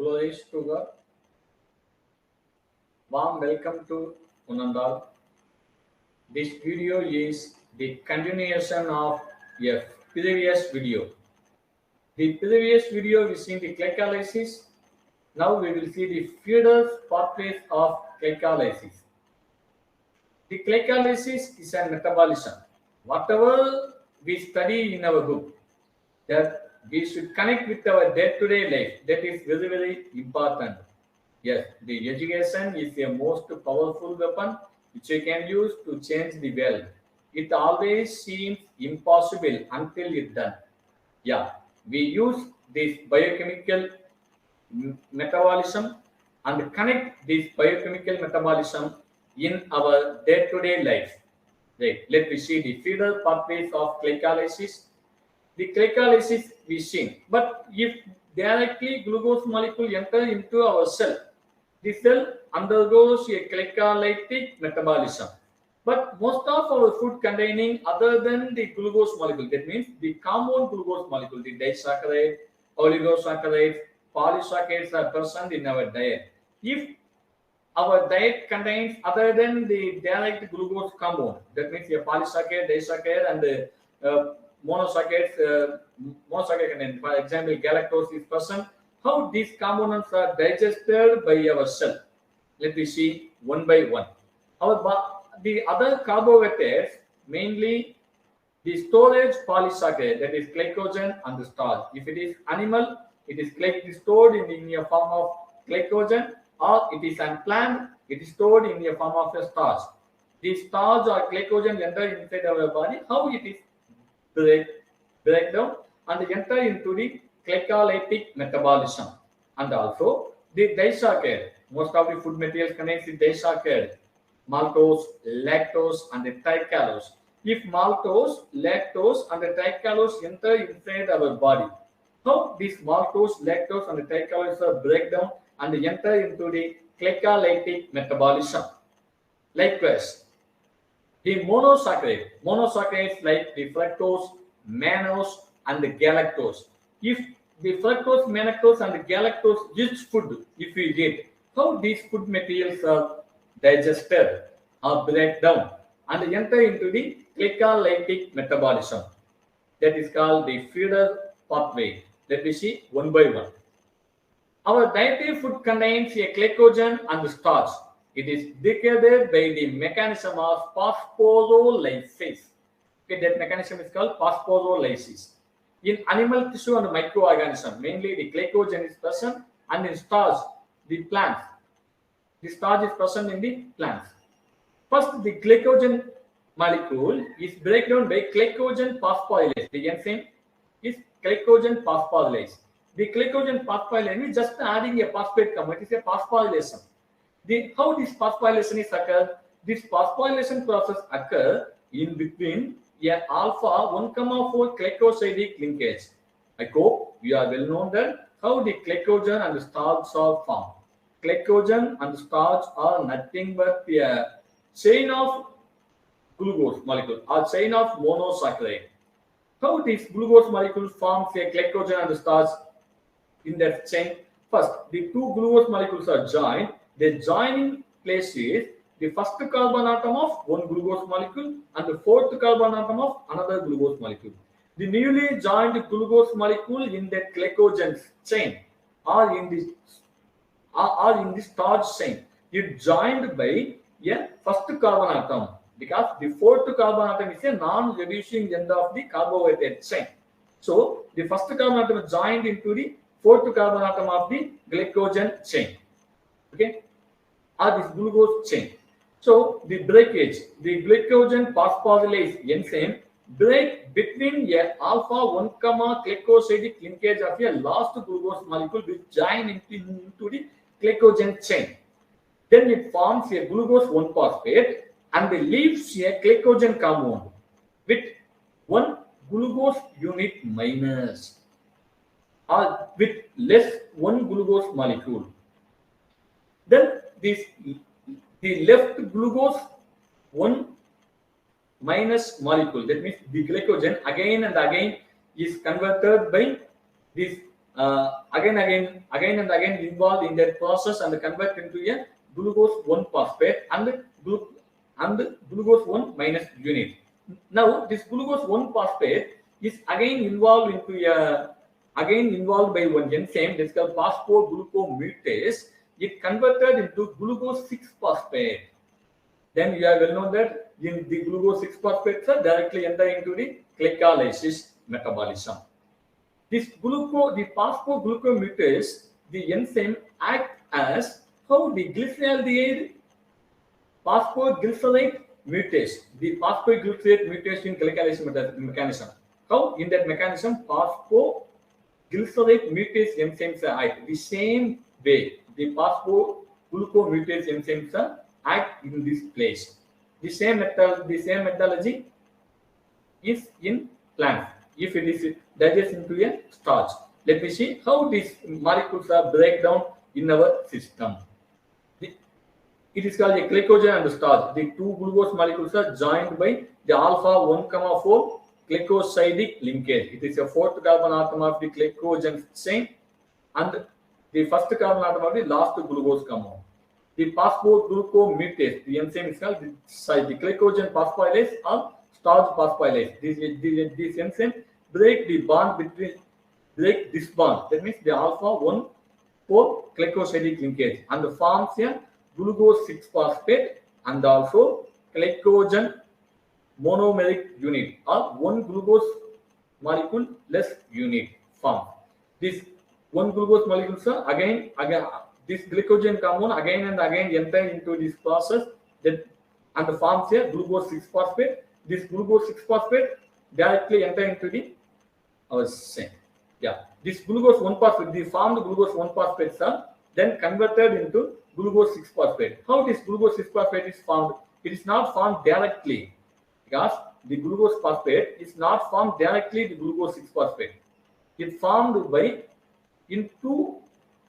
Glories to God. Warm welcome to Unandal. This video is the continuation of a previous video. The previous video we seen the glycolysis. Now we will see the further pathways of glycolysis. The glycolysis is a metabolism. Whatever we study in our book, that we should connect with our day-to-day life. That is very, very important. Yes, the education is a most powerful weapon which you can use to change the world. It always seems impossible until it's done. Yeah, we use this biochemical metabolism and connect this biochemical metabolism in our day-to-day life. Right. Let me see the feeder pathways of glycolysis. The glycolysis we seen, but if directly glucose molecule enter into our cell, the cell undergoes a glycolytic metabolism. But most of our food containing other than the glucose molecule, that means the compound glucose molecule, the disaccharide, oligosaccharides, polysaccharides are present in our diet. If our diet contains other than the direct glucose compound, that means a polysaccharide, disaccharide, and the monosaccharides, monosaccharide content, for example, galactose is present. How these components are digested by our cell? Let me see one by one. The other carbohydrates, mainly the storage polysaccharide, that is glycogen and the starch. If it is animal, it is stored in a form of glycogen, or it is a plant, it is stored in a form of a starch. The starch or glycogen enter inside our body. How it is break down and enter into the glycolytic metabolism. And also the disaccharide. Most of the food materials contains the disaccharide, maltose, lactose, and the tricallose. If maltose, lactose, and the tricallose enter inside our body, how these maltose, lactose, and the tricallose are break down and enter into the glycolytic metabolism. Likewise, the monosaccharides like the fructose, mannose, and the galactose. If the fructose, mannose, and the galactose rich food, if we eat, how these food materials are digested or break down and enter into the glycolytic metabolism. That is called the feeder pathway. Let me see one by one. Our dietary food contains a glycogen and starch. It is degraded by the mechanism of phosphorylases. Okay, that mechanism is called phosphorylases. In animal tissue and microorganisms, mainly the glycogen is present, and in starch, the plants. The starch is present in the plants. First, the glycogen molecule is broken down by glycogen phosphorylase. The enzyme is glycogen phosphorylase. The glycogen phosphorylase is just adding a phosphate compound. It is a phosphorylation. How this phosphorylation is occurred? This phosphorylation process occurs in between a alpha 1,4 glycosidic linkage. I hope you are well known that how the glycogen and the starch are formed. Glycogen and starch are nothing but a chain of glucose molecule or chain of monosaccharide. How this glucose molecule forms a glycogen and starch in that chain? First, the two glucose molecules are joined. The joining place is the first carbon atom of one glucose molecule and the fourth carbon atom of another glucose molecule. The newly joined glucose molecule in that glycogen chain are in the starch chain. It joined by a first carbon atom because the fourth carbon atom is a non-reducing end of the carbohydrate chain. So the first carbon atom is joined into the fourth carbon atom of the glycogen chain. Okay, or this glucose chain. So the breakage, the glycogen phosphorylase enzyme break between a alpha 1, glycosidic linkage of a last glucose molecule which join into the glycogen chain. Then it forms a glucose 1-phosphate and leaves a glycogen compound with one glucose unit minus or with less one glucose molecule. Then the left glucose 1 minus molecule, that means the glycogen again and again is converted by this again and again involved in that process and convert into a glucose 1-phosphate and glucose 1 minus unit. Now this glucose 1-phosphate is again involved by one enzyme that's called phosphoglucomutase. It converted into glucose 6-phosphate. Then you have well known that in the glucose 6-phosphate directly enter into the glycolysis metabolism. This the phosphoglucomutase, the enzyme act as how the glyceraldehyde phosphoglycerate mutase, the phosphoglycerate mutation glycolysis mechanism. How in that mechanism phosphoglycerate mutase enzymes act the same way. The phosphoglucomutase enzymes act in this place. The same methodology is in plants. If it is digested into a starch, let me see how these molecules are break down in our system. It is called a glycogen and starch. The two glucose molecules are joined by the alpha 1,4 glycosidic linkage. It is a fourth carbon atom of the glycogen chain and the first carbon atom of the last glucose compound. The phosphoglucomutase, the enzyme is called the glycogen phosphorylase or starch phosphorylase. This enzyme break this bond. That means the alpha 1,4 glycosidic linkage and forms a glucose 6-phosphate and also glycogen monomeric unit or one glucose molecule less unit form. This one glucose molecules are again this glycogen compound again and again enter into this process and forms a glucose 6-phosphate. This glucose 6-phosphate directly enter into the this glucose 1-phosphate, the formed glucose 1-phosphates are then converted into glucose 6-phosphate. How this glucose 6-phosphate is formed? It is not formed directly because the glucose phosphate is not formed directly the glucose 6-phosphate. It formed by in two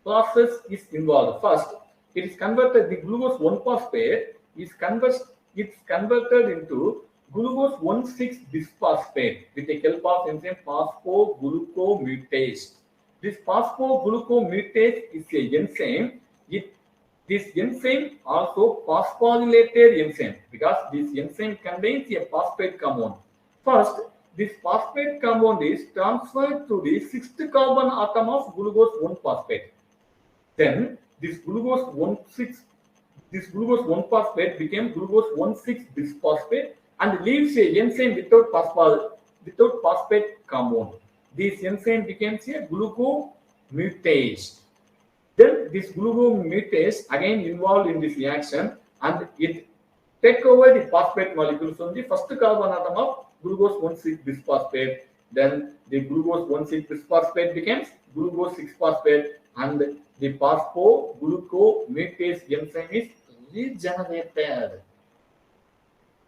process is involved. First, it is converted, the glucose 1-phosphate is converted into glucose 1,6-bisphosphate with the help of enzyme phosphoglucomutase. This phosphoglucomutase is a enzyme. This enzyme also phosphorylated enzyme because this enzyme contains a phosphate compound. First, this phosphate compound is transferred to the 6th carbon atom of glucose 1-phosphate. Then this glucose 1-phosphate became glucose 1,6-bisphosphate and leaves a enzyme without phosphate compound. This enzyme becomes a glucomutase. Then this glucomutase again involved in this reaction and it take over the phosphate molecules from the first carbon atom of glucose 1,6-bisphosphate. Then the glucose 1,6-bisphosphate becomes glucose 6-phosphate and the phosphoglucomutase enzyme is regenerated.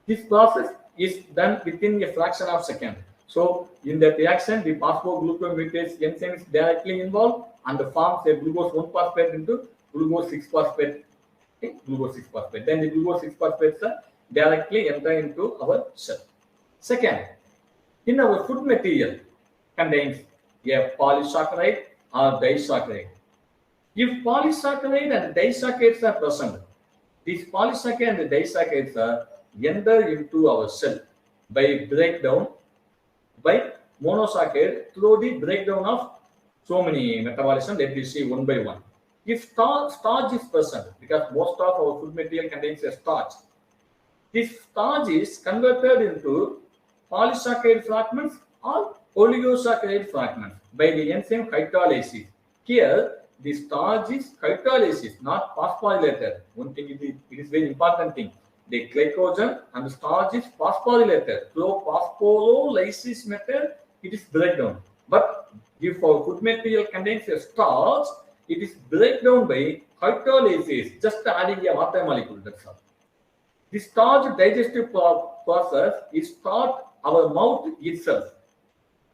This process is done within a fraction of a second. So in that reaction, the phosphoglucomutase enzyme is directly involved and forms a glucose 1-phosphate into glucose 6-phosphate. Then the glucose 6-phosphates directly enter into our cell. Second, in our food material contains a polysaccharide or disaccharide. If polysaccharide and disaccharides are present, these polysaccharide and disaccharides are enter into our cell by breakdown by monosaccharide through the breakdown of so many metabolism that we see one by one. If starch is present, because most of our food material contains a starch, this starch is converted into polysaccharide fragments or oligosaccharide fragments by the enzyme chitolysis. Here, the starch is chitolysis, not phosphorylated. One thing it is very important thing. The glycogen and the starch is phosphorylated. Through phosphorylasis method, it is breakdown. But if our food material contains a starch, it is breakdown by chitolysis, just adding a water molecule. That's all. The starch digestive process is taught our mouth itself.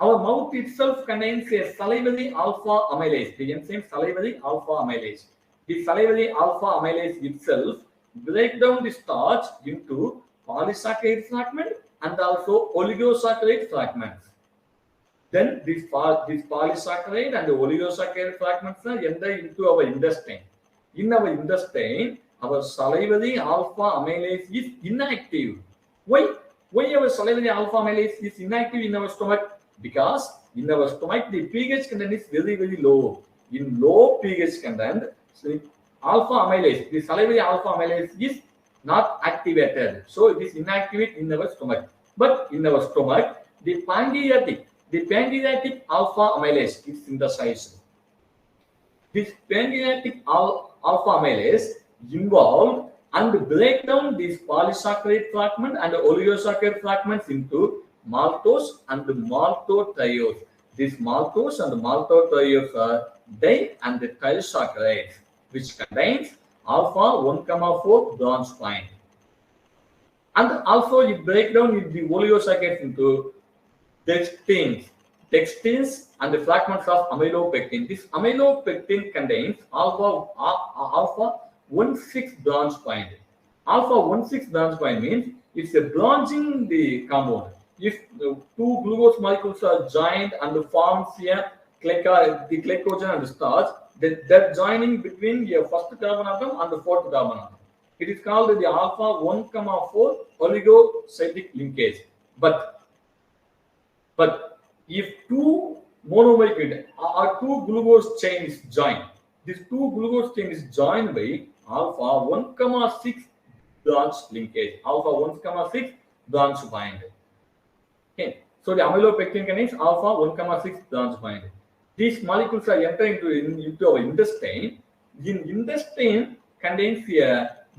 Our mouth itself contains a salivary alpha amylase, the enzyme salivary alpha amylase. The salivary alpha amylase itself breaks down the starch into polysaccharide fragment and also oligosaccharide fragments. then this polysaccharide and the oligosaccharide fragments enter into our intestine. In our intestine, our salivary alpha amylase is inactive. Why? Why our salivary alpha amylase is inactive in our stomach? Because in our stomach the pH content is very, very low. In low pH content, so alpha amylase, the salivary alpha amylase is not activated. So it is inactive in our stomach. But in our stomach, the pancreatic alpha amylase is synthesized. This pancreatic alpha amylase involved and break down these polysaccharide fragment and oligosaccharide fragments into maltose and maltotriose. These maltose and maltotriose are di and trisaccharides, which contains alpha 1,4 branch point. And also it break down the oligosaccharides into dextrins and the fragments of amylopectin. This amylopectin contains alpha 1,6 branch point. Alpha 1,6 branch point means it's a branching the compound. If the two glucose molecules are joined and forms the glycogen and starch, that joining between the first carbon atom and the fourth carbon atom. It is called the alpha 1,4 oligocytic linkage. But if two monomolecule or two glucose chain is joined, this two glucose chain is joined by alpha 1,6 branch linkage, alpha 1,6 branch bind. Okay, so the amylopectin contains alpha 1,6 branch bind. These molecules are entering into our intestine. In intestine contains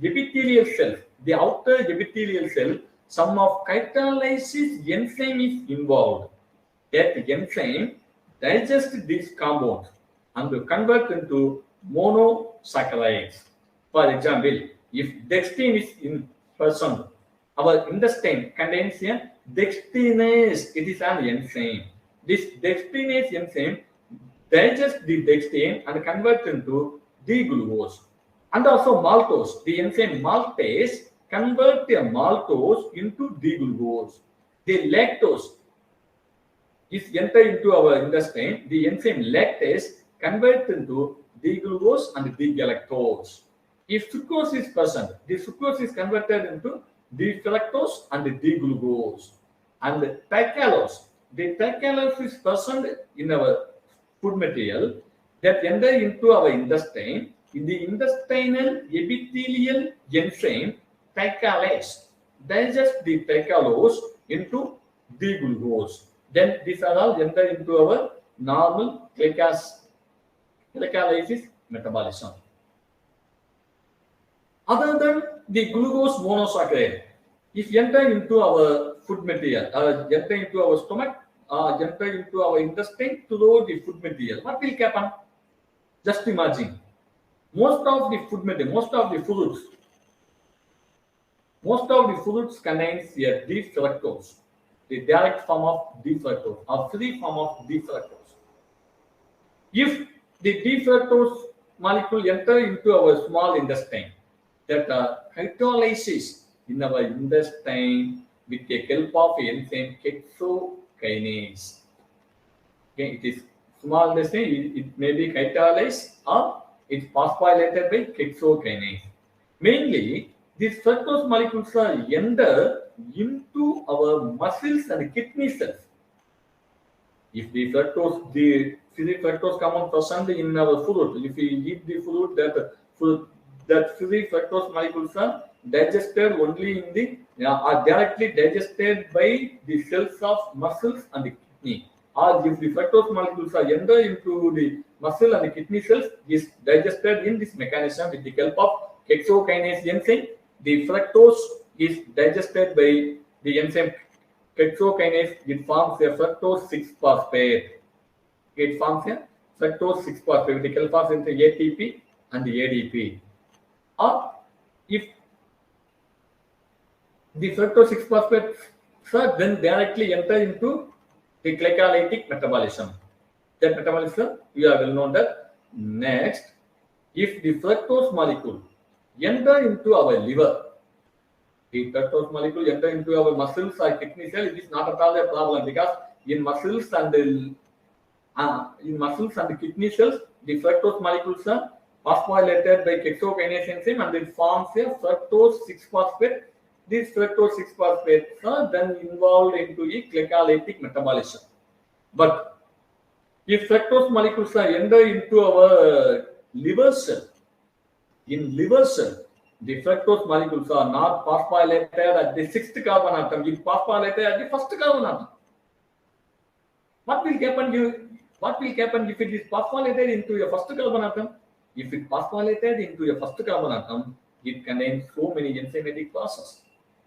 epithelial cells. The outer epithelial cell, some of catalysis enzyme is involved. That enzyme digests these compounds and convert into monosaccharides. For example, if dextrin is in present, our intestine contains a dextrinase. It is an enzyme. This dextrinase enzyme digests the dextrin and convert into D-glucose. And also maltose. The enzyme maltase convert the maltose into D-glucose. The lactose is entered into our intestine. The enzyme lactase converts into D-glucose and D-galactose. If sucrose is present, the sucrose is converted into D-fructose and D-glucose. And tachalose, the tachalose is present in our food material that enter into our intestine. In the intestinal epithelial enzyme tachalase digest the tachalose into D-glucose. Then these are all enter into our normal glycolysis metabolism. Other than the glucose monosaccharide, if enter into our food material, enter into our stomach, enter into our intestine through the food material, what will happen? Just imagine. Most of the food material, most of the fruits contains a D-fructose, the direct form of D-fructose or free form of D-fructose. If the D-fructose molecule enter into our small intestine, that hydrolysis in our intestine with the help of enzyme hexokinase. Okay, it is small intestine, it may be hydrolyzed or it's phosphorylated by hexokinase. Mainly, these fructose molecules are enter into our muscles and kidney cells. If the free fructose compound present in our food, if we eat the food, that free fructose molecules are digested only in the are directly digested by the cells of muscles and the kidney. Or if the fructose molecules are enter into the muscle and the kidney cells, is digested in this mechanism with the help of hexokinase enzyme. The fructose is digested by the enzyme hexokinase. It forms a fructose 6-phosphate. It forms a fructose 6-phosphate with the help of ATP and the ADP. Or if the fructose 6-phosphate then directly enter into the glycolytic metabolism. That metabolism, we are well known that. Next, if the fructose molecule enter into our liver, the fructose molecule enter into our muscles or kidney cell, it is not at all a problem because in muscles and kidney cells, the fructose molecules are phosphorylated by hexokinase enzyme and it forms a fructose 6-phosphate. These fructose 6-phosphates are then involved into a glycolytic metabolism. But if fructose molecules are enter into our liver cell, in liver cell, the fructose molecules are not phosphorylated at the 6th carbon atom. It phosphorylated at the 1st carbon atom. What will happen if it is phosphorylated into a 1st carbon atom? If it phosphorylated into a 1st carbon atom, it contains so many enzymatic processes.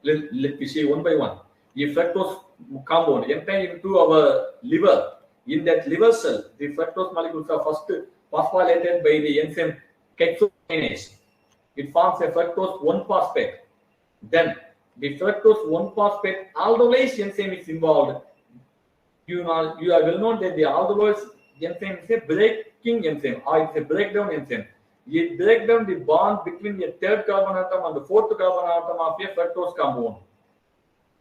Let me see one by one. If fructose compound enter into our liver, in that liver cell, the fructose molecules are first phosphorylated by the enzyme hexokinase. It forms a fructose 1-phosphate. Then the fructose 1-phosphate aldolase enzyme is involved. You are well known that the aldolase enzyme is a breaking enzyme or it's a breakdown enzyme. It breaks down the bond between the 3rd carbon atom and the 4th carbon atom of a fructose compound.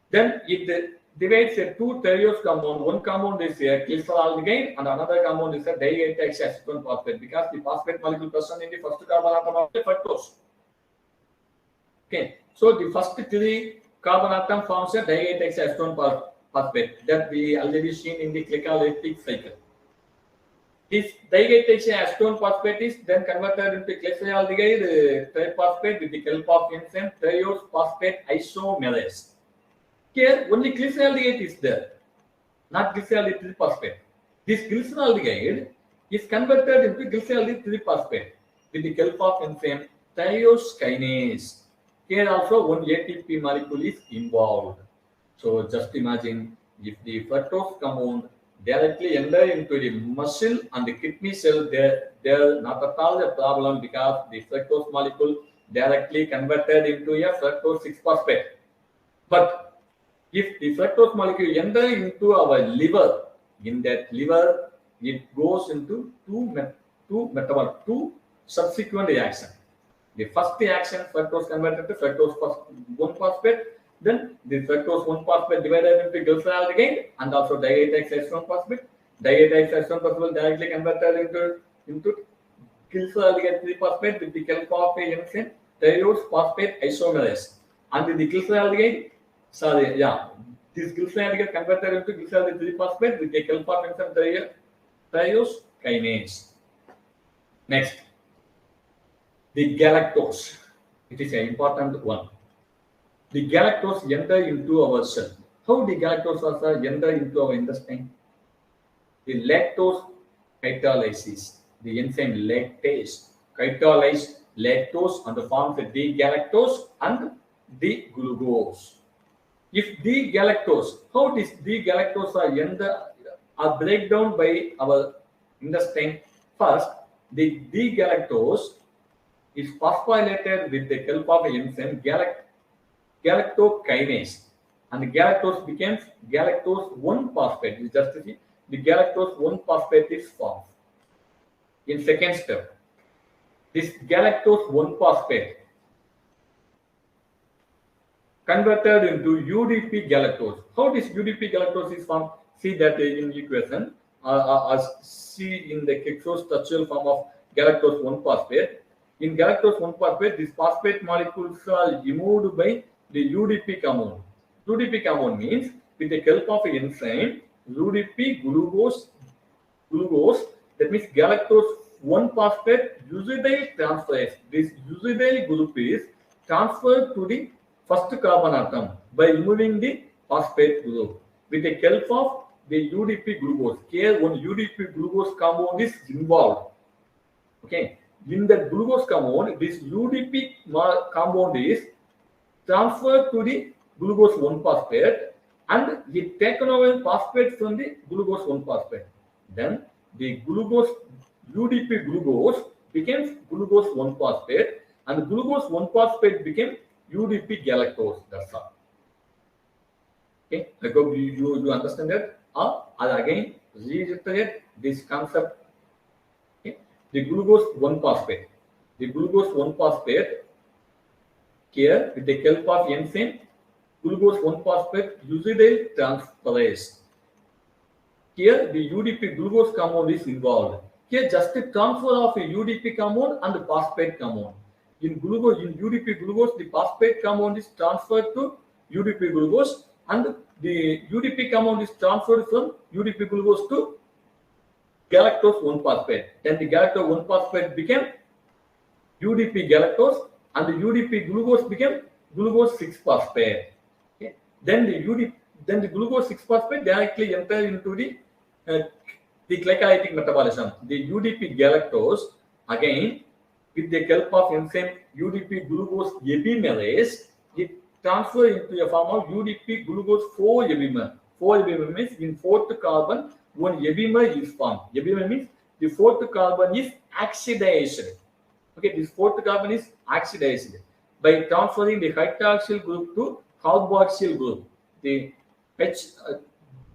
Then it divides a 2 triose compound. One compound is a glyceraldehyde and another compound is a dihydroxyacetone phosphate because the phosphate molecule present in the 1st carbon atom of the fructose. Okay, so the first 3 carbon atom forms a dihydroxyacetone phosphate that we already seen in the glycolytic cycle. This dihydroxyacetone phosphate is then converted into glyceraldehyde triphosphate with the help of enzyme triose phosphate isomerase. Here only glyceraldehyde is there, not glyceraldehyde triphosphate. This glyceraldehyde is converted into glyceraldehyde triphosphate with the help of enzyme triose kinase. Here also one ATP molecule is involved. So just imagine if the fructose compound directly enter into the muscle and the kidney cell, there not at all a problem because the fructose molecule directly converted into a fructose 6-phosphate. But if the fructose molecule enter into our liver, in that liver it goes into two subsequent reactions. The first reaction, fructose converted to fructose 1-phosphate. Then the fructose 1-phosphate divided into glyceraldehyde and also dihydroxyacetone phosphate. Dihydroxyacetone phosphate directly converted into glyceraldehyde triphosphate with the help of a enzyme triose phosphate isomerase. And the glyceraldehyde, this glyceraldehyde converted into glyceraldehyde triphosphate with the help of enzyme triose kinase. Next, the galactose. It is an important one. The galactose enter into our cell. How the galactose also enter into our intestine? The lactose catalysis, the enzyme lactase, catalyze lactose and forms the D-galactose and D-glucose. If D-galactose, how this D-galactose are break down by our intestine? First, the D-galactose is phosphorylated with the help of enzyme galactokinase, and the galactose becomes galactose 1-phosphate. You just see the galactose 1-phosphate is formed. In second step, this galactose 1-phosphate converted into UDP galactose. How this UDP galactose is formed? See that in equation, see in the hexostructural form of galactose 1-phosphate. In galactose 1-phosphate, these phosphate molecules are removed by the UDP compound. UDP compound means with the help of enzyme UDP glucose, that means galactose 1-phosphate usidyl transferase. This usidyl group is transferred to the first carbon atom by removing the phosphate group with the help of the UDP glucose. Here one UDP glucose compound is involved. Okay. In the glucose compound, this UDP compound is transferred to the glucose 1-phosphate and it taken over phosphate from the glucose 1-phosphate. Then the glucose UDP glucose becomes glucose 1-phosphate and glucose 1-phosphate became UDP galactose. That's all. Okay, I hope you understand that. I'll again reiterate this concept. The glucose 1-phosphate. The glucose 1-phosphate here with the help of enzyme glucose 1-phosphate usidyl transferase. Here the UDP glucose compound is involved. Here just the transfer of a UDP compound and the phosphate compound. In UDP glucose, the phosphate compound is transferred to UDP glucose, and the UDP compound is transferred from UDP glucose to galactose 1-phosphate. Then the galactose 1-phosphate became UDP galactose, and the UDP glucose became glucose 6-phosphate. Okay. Then the glucose 6-phosphate directly enter into the glycolytic metabolism. The UDP galactose again, with the help of enzyme UDP glucose epimerase, it transfer into a form of UDP glucose 4-epimer. 4-epimer means in fourth carbon one epimer is formed. Epimer means the fourth carbon is oxidized. Okay, this fourth carbon is oxidized by transferring the hydroxyl group to carboxyl group. The this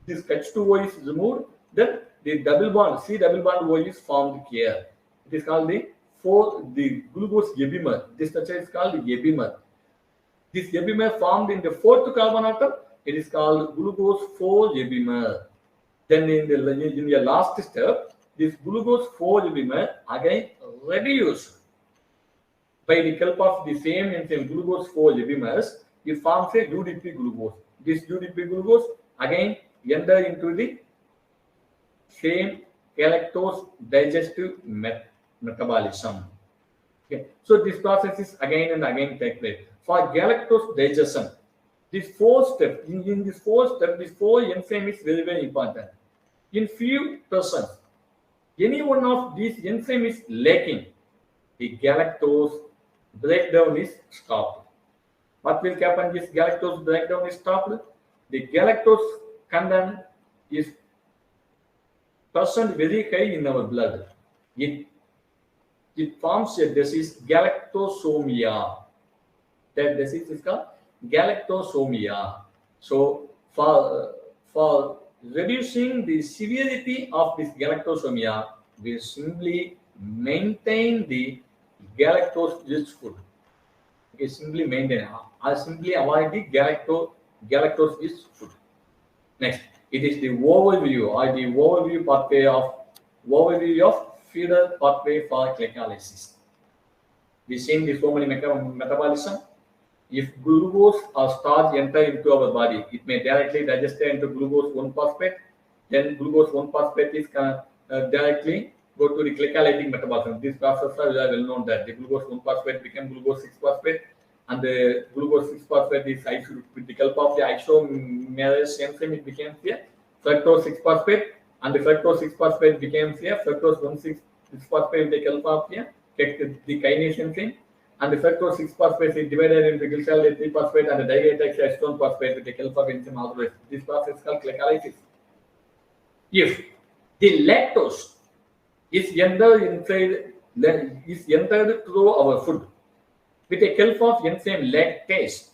H2O is removed, then the double bond C double bond O is formed here. It is called the glucose epimer. This structure is called the epimer. This epimer formed in the fourth carbon atom. It is called glucose 4-epimer. Then in the last step, this glucose 4-epimer again reduced by the help of the same enzyme glucose 4-epimers. It forms a UDP glucose. This UDP glucose again enter into the same galactose digestive metabolism. Okay. So this process is again and again take place. For galactose digestion, this four step, in this four step, this four enzyme is very, very important. In few persons, any one of these enzymes is lacking, the galactose breakdown is stopped. What will happen if galactose breakdown is stopped? The galactose content is percent very high in our blood. It forms a disease, galactosomia. That disease is called galactosomia. So for reducing the severity of this galactosomia, we simply maintain the galactose-rich food. Okay, simply maintain. I simply avoid the galactose-rich food. Next, it is the overview or the overview of feeder pathway for glycolysis. We seen the so many metabolism. If glucose or starch enter into our body, it may directly digest into glucose 1-phosphate. Then glucose 1-phosphate is directly go to the glycolytic metabolism. These processes are well known that the glucose 1-phosphate became glucose 6-phosphate, and the glucose 6-phosphate is with the help of the isomerase enzyme, it became here fructose 6-phosphate, and the fructose 6-phosphate became here fructose 1,6-phosphate with the help of here the kinase enzyme. And the fructose 6-phosphate is divided into glycerol 3-phosphate and the diglycol acetone phosphate with the help of enzyme aldehyde. This process is called glycolysis. If the lactose is entered through our food with the help of enzyme lactase,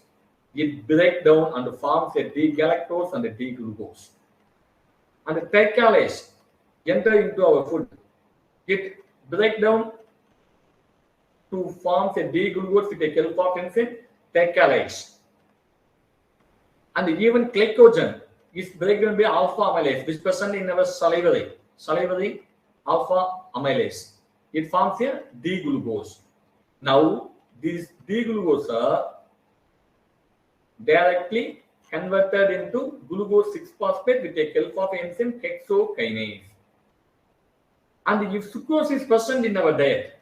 it breaks down and forms a D-galactose and a D-glucose. And the tricalase enter into our food, it breaks down to form a D-glucose with the help of enzyme tricalase. And even glycogen is broken by alpha amylase, which present in our salivary alpha amylase. It forms a D-glucose. Now, these D-glucose are directly converted into glucose 6-phosphate with the help of enzyme hexokinase. And if sucrose is present in our diet,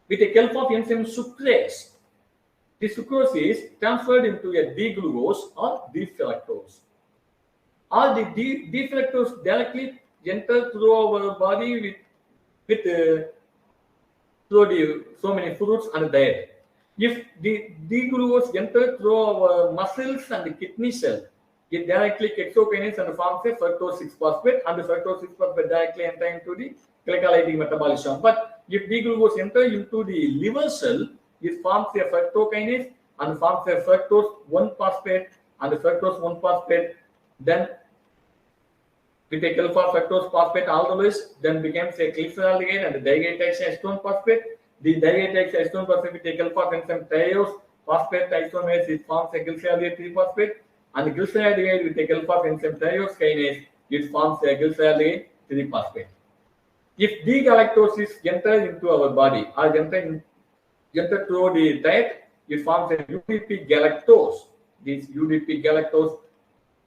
with the help of enzyme sucrase, the sucrose is transferred into a D-glucose or D-fructose. Or the D-fructose directly enter through our body through so many fruits and diet. If the D-glucose enter through our muscles and the kidney cell, it directly hexokinase and forms a fructose 6-phosphate, and the fructose 6-phosphate directly enter into the glycolytic metabolism. But if D-glucose enter into the liver cell, it forms a fructokinase and forms a fructose 1-phosphate, and the fructose 1-phosphate then with the help of fructose phosphate aldolase then becomes a glyceraldehyde and the diglycol acetone phosphate. The diglycol acetone phosphate with the help of enzyme triose phosphate isomerase, it forms a glyceraldehyde 3-phosphate, and the glyceraldehyde with the help of enzyme triose kinase, it forms a glycerol 3-phosphate. If D-galactose is entered into our body or entered through the diet, it forms a UDP galactose. This UDP galactose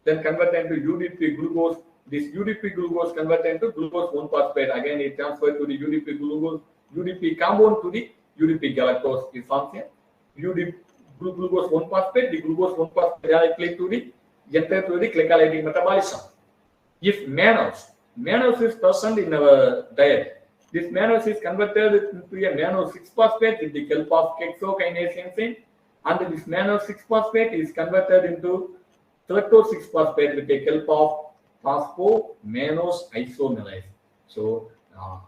then converted into UDP glucose. This UDP glucose converted into glucose 1-phosphate. Again, it transferred to the UDP glucose, UDP compound to the UDP galactose. It forms a UDP glucose 1-phosphate. The glucose 1-phosphate directly to the enter to the glycolytic metabolism. If mannose is present in our diet, this mannose is converted into a mannose 6-phosphate with the help of hexokinase enzyme, and this mannose 6-phosphate is converted into fructose 6-phosphate with the help of phosphomannose isomerase. So,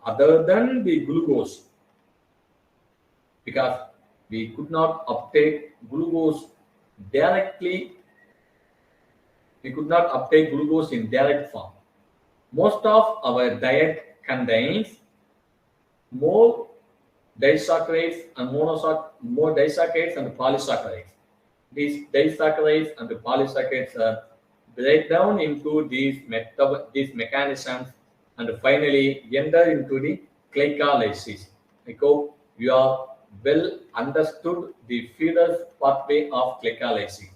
other than the glucose, because we could not uptake glucose directly, we could not uptake glucose in direct form. Most of our diet contains more disaccharides and more disaccharides and polysaccharides. These disaccharides and the polysaccharides break down into these mechanisms and finally enter into the glycolysis. I hope you have well understood the feeder's pathway of glycolysis.